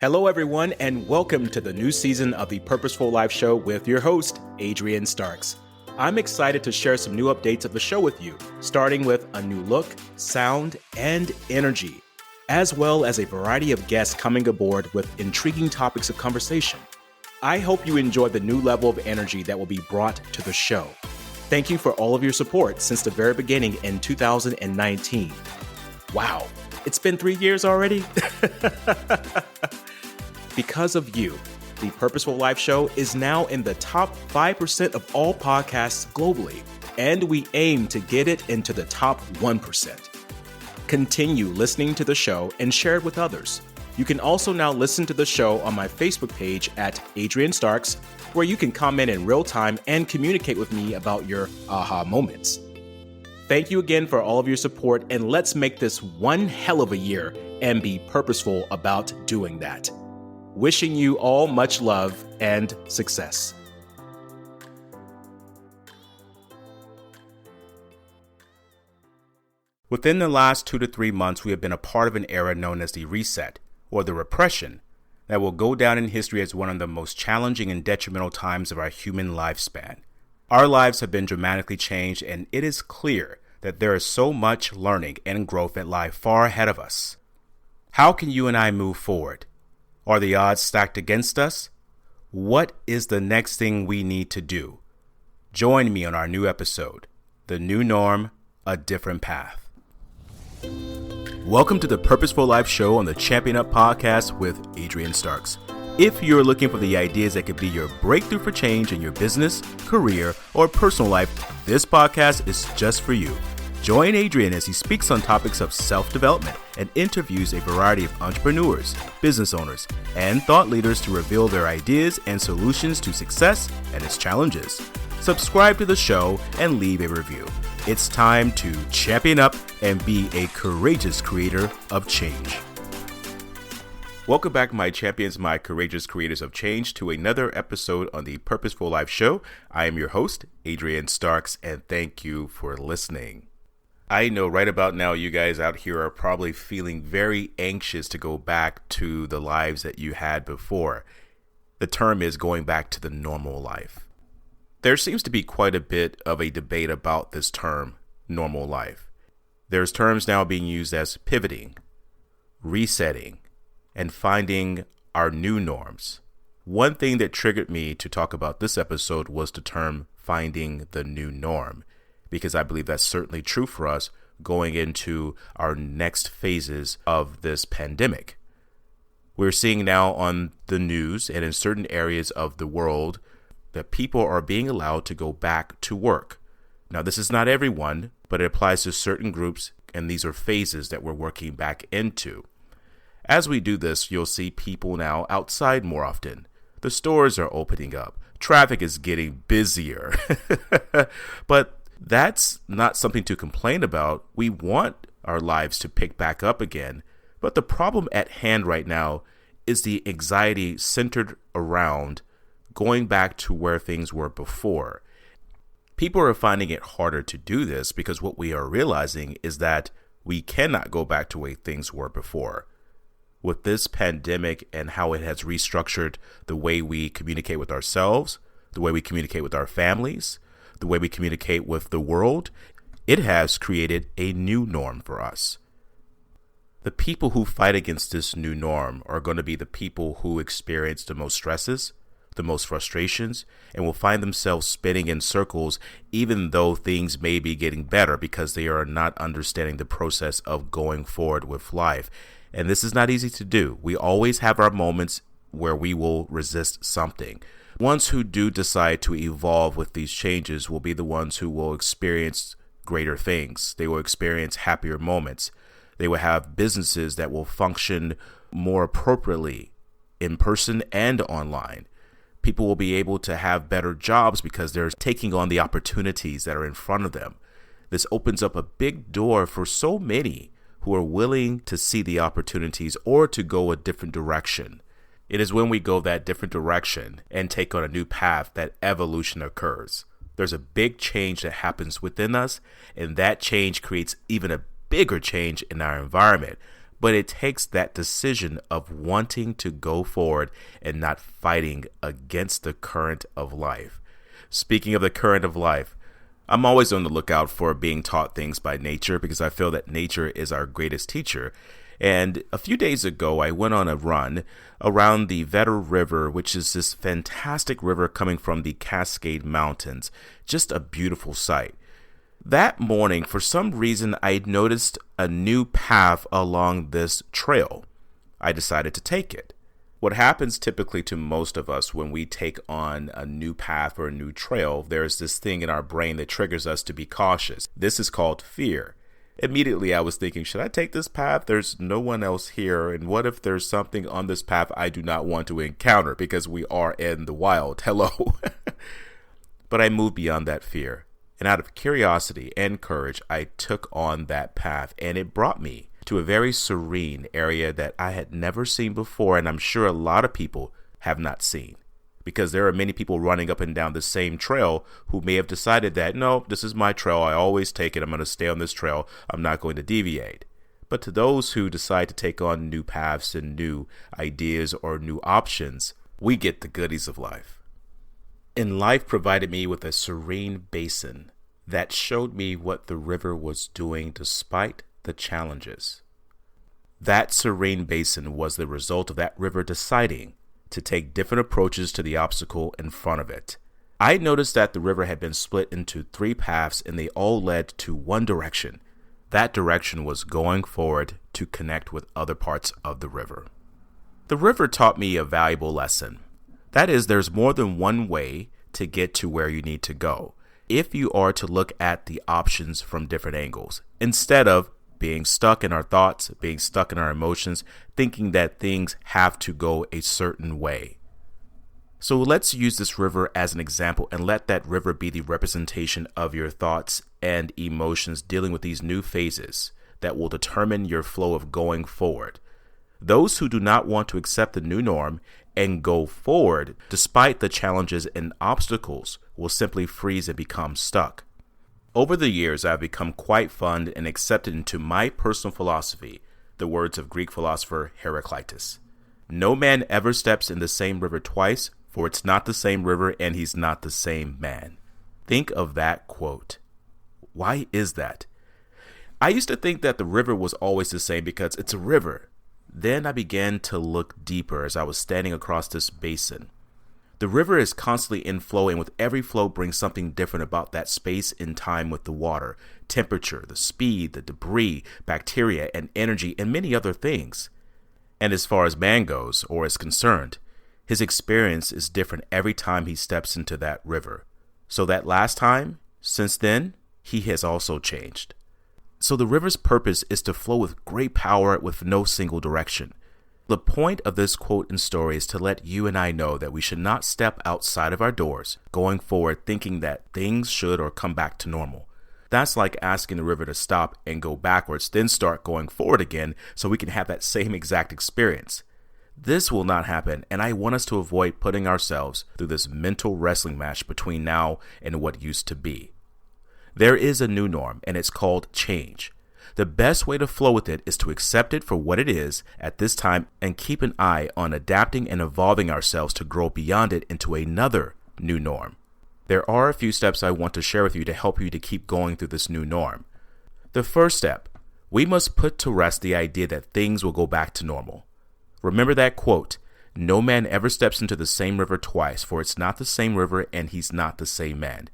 Hello, everyone, and welcome to the new season of the Purposeful Life Show with your host, Adrian Starks. I'm excited to share some new updates of the show with you, starting with a new look, sound, and energy, as well as a variety of guests coming aboard with intriguing topics of conversation. I hope you enjoy the new level of energy that will be brought to the show. Thank you for all of your support since the very beginning in 2019. Wow, it's been 3 years already? Because of you, the Purposeful Life Show is now in the top 5% of all podcasts globally, and we aim to get it into the top 1%. Continue listening to the show and share it with others. You can also now listen to the show on my Facebook page at Adrian Starks, where you can comment in real time and communicate with me about your aha moments. Thank you again for all of your support, and let's make this one hell of a year and be purposeful about doing that. Wishing you all much love and success. Within the last 2 to 3 months, we have been a part of an era known as the Reset, or the Repression, that will go down in history as one of the most challenging and detrimental times of our human lifespan. Our lives have been dramatically changed, and it is clear that there is so much learning and growth that lie far ahead of us. How can you and I move forward? Are the odds stacked against us? What is the next thing we need to do? Join me on our new episode, The New Norm, A Different Path. Welcome to the Purposeful Life Show on the Champion Up podcast with Adrian Starks. If you're looking for the ideas that could be your breakthrough for change in your business, career, or personal life, this podcast is just for you. Join Adrian as he speaks on topics of self-development and interviews a variety of entrepreneurs, business owners, and thought leaders to reveal their ideas and solutions to success and its challenges. Subscribe to the show and leave a review. It's time to champion up and be a courageous creator of change. Welcome back, my champions, my courageous creators of change, to another episode on the Purposeful Life Show. I am your host, Adrian Starks, and thank you for listening. I know right about now you guys out here are probably feeling very anxious to go back to the lives that you had before. The term is going back to the normal life. There seems to be quite a bit of a debate about this term, normal life. There's terms now being used as pivoting, resetting, and finding our new norms. One thing that triggered me to talk about this episode was the term finding the new norm, because I believe that's certainly true for us going into our next phases of this pandemic. We're seeing now on the news and in certain areas of the world that people are being allowed to go back to work. Now, this is not everyone, but it applies to certain groups, and these are phases that we're working back into. As we do this, you'll see people now outside more often. The stores are opening up. Traffic is getting busier. But that's not something to complain about. We want our lives to pick back up again. But the problem at hand right now is the anxiety centered around going back to where things were before. People are finding it harder to do this because what we are realizing is that we cannot go back to the way things were before. With this pandemic and how it has restructured the way we communicate with ourselves, the way we communicate with our families, the way we communicate with the world, it has created a new norm for us. The people who fight against this new norm are going to be the people who experience the most stresses, the most frustrations, and will find themselves spinning in circles even though things may be getting better because they are not understanding the process of going forward with life. And this is not easy to do. We always have our moments where we will resist something. Ones who do decide to evolve with these changes will be the ones who will experience greater things. They will experience happier moments. They will have businesses that will function more appropriately in person and online. People will be able to have better jobs because they're taking on the opportunities that are in front of them. This opens up a big door for so many who are willing to see the opportunities or to go a different direction. It is when we go that different direction and take on a new path that evolution occurs. There's a big change that happens within us, and that change creates even a bigger change in our environment. but it takes that decision of wanting to go forward and not fighting against the current of life. Speaking of the current of life, I'm always on the lookout for being taught things by nature because I feel that nature is our greatest teacher. And a few days ago, I went on a run around the Vedder River, which is this fantastic river coming from the Cascade Mountains. Just a beautiful sight. That morning, for some reason, I noticed a new path along this trail. I decided to take it. What happens typically to most of us when we take on a new path or a new trail, there's this thing in our brain that triggers us to be cautious. This is called fear. Immediately, I was thinking, should I take this path? There's no one else here. And what if there's something on this path I do not want to encounter because we are in the wild? Hello. But I moved beyond that fear. And out of curiosity and courage, I took on that path, and it brought me to a very serene area that I had never seen before, and I'm sure a lot of people have not seen, because there are many people running up and down the same trail who may have decided that, no, this is my trail, I always take it, I'm going to stay on this trail, I'm not going to deviate. But to those who decide to take on new paths and new ideas or new options, we get the goodies of life. And life provided me with a serene basin that showed me what the river was doing despite the challenges. That serene basin was the result of that river deciding to take different approaches to the obstacle in front of it. I noticed that the river had been split into 3 paths and they all led to one direction. That direction was going forward to connect with other parts of the river. The river taught me a valuable lesson. That is, there's more than one way to get to where you need to go, if you are to look at the options from different angles, instead of being stuck in our thoughts, being stuck in our emotions, thinking that things have to go a certain way. So let's use this river as an example and let that river be the representation of your thoughts and emotions dealing with these new phases that will determine your flow of going forward. Those who do not want to accept the new norm and go forward despite the challenges and obstacles will simply freeze and become stuck. Over the years, I've become quite fond and accepted into my personal philosophy, the words of Greek philosopher Heraclitus. No man ever steps in the same river twice, for it's not the same river and he's not the same man. Think of that quote. Why is that? I used to think that the river was always the same because it's a river. Then I began to look deeper as I was standing across this basin. The river is constantly in flow, and with every flow brings something different about that space in time with the water, temperature, the speed, the debris, bacteria, and energy, and many other things. And as far as man goes, or is concerned, his experience is different every time he steps into that river. So that last time, since then, he has also changed. So the river's purpose is to flow with great power with no single direction. The point of this quote and story is to let you and I know that we should not step outside of our doors, going forward thinking that things should or come back to normal. That's like asking the river to stop and go backwards, then start going forward again so we can have that same exact experience. This will not happen, and I want us to avoid putting ourselves through this mental wrestling match between now and what used to be. There is a new norm, and it's called change. The best way to flow with it is to accept it for what it is at this time and keep an eye on adapting and evolving ourselves to grow beyond it into another new norm. There are a few steps I want to share with you to help you to keep going through this new norm. The first step, we must put to rest the idea that things will go back to normal. Remember that quote, no man ever steps into the same river twice, for it's not the same river and he's not the same man.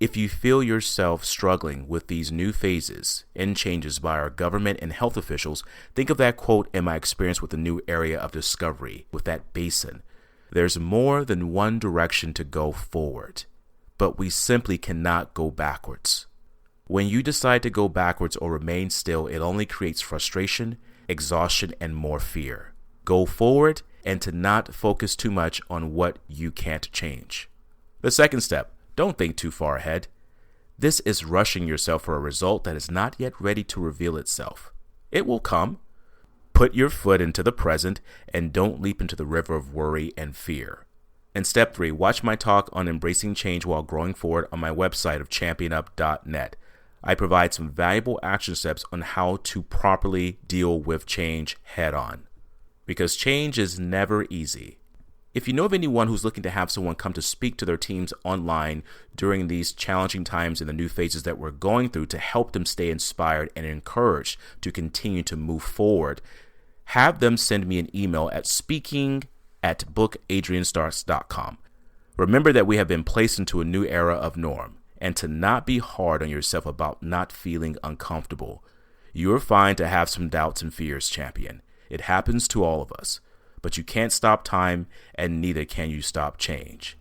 If you feel yourself struggling with these new phases and changes by our government and health officials, think of that quote and my experience with the new area of discovery, with that basin. There's more than one direction to go forward, but we simply cannot go backwards. When you decide to go backwards or remain still, it only creates frustration, exhaustion, and more fear. Go forward and to not focus too much on what you can't change. The second step, don't think too far ahead. This is rushing yourself for a result that is not yet ready to reveal itself. It will come. Put your foot into the present and don't leap into the river of worry and fear. And step 3, watch my talk on embracing change while growing forward on my website of championup.net. I provide some valuable action steps on how to properly deal with change head on. Because change is never easy. If you know of anyone who's looking to have someone come to speak to their teams online during these challenging times and the new phases that we're going through to help them stay inspired and encouraged to continue to move forward, have them send me an email at speaking@bookadrianstarks.com. Remember that we have been placed into a new era of norm, and to not be hard on yourself about not feeling uncomfortable. You're fine to have some doubts and fears, champion. It happens to all of us. But you can't stop time, and neither can you stop change.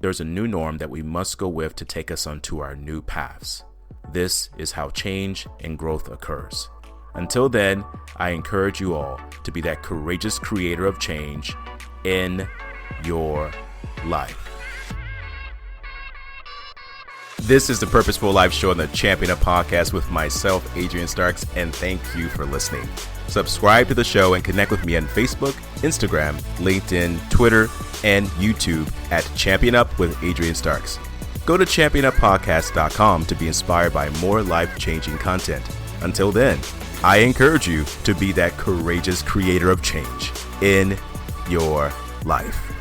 There's a new norm that we must go with to take us onto our new paths. This is how change and growth occurs. Until then, I encourage you all to be that courageous creator of change in your life. This is the Purposeful Life Show on the Champion Up Podcast with myself, Adrian Starks, and thank you for listening. Subscribe to the show and connect with me on Facebook, Instagram, LinkedIn, Twitter, and YouTube at Champion Up with Adrian Starks. Go to championuppodcast.com to be inspired by more life-changing content. Until then, I encourage you to be that courageous creator of change in your life.